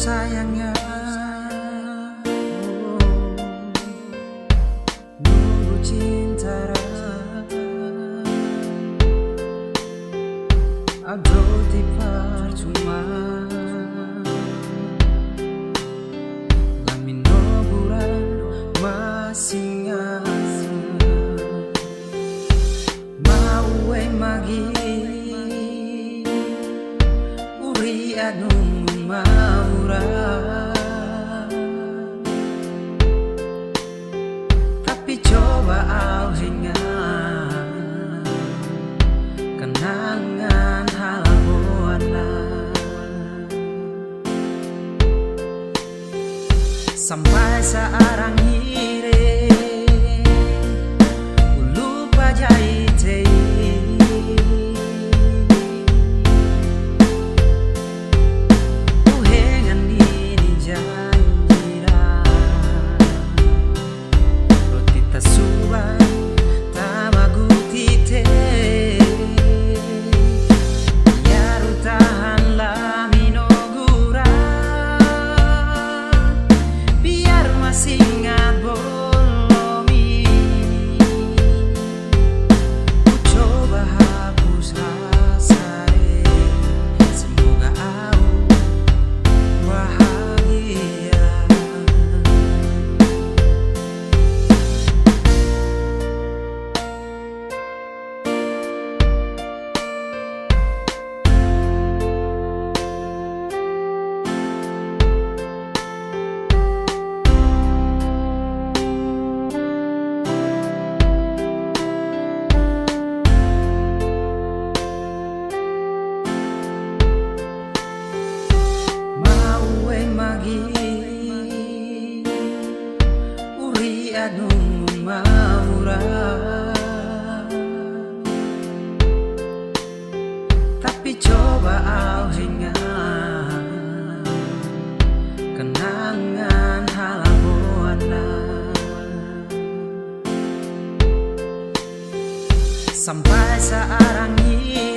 sayangnya, nunggu cinta aduh di percuma lamin noburan masinga mau magi uri anung maura tapi coba au hingan kenangan halabuana sampai searang hire lupa jaite uhengan ini janjira rotita suban tamagutite yaru tahan laminogura biar masih ingat bolomi ku coba hapus rasa semoga aku bahagia. Magi uri anung maura tapi coba au hingan kenangan halabuana sampai searang ini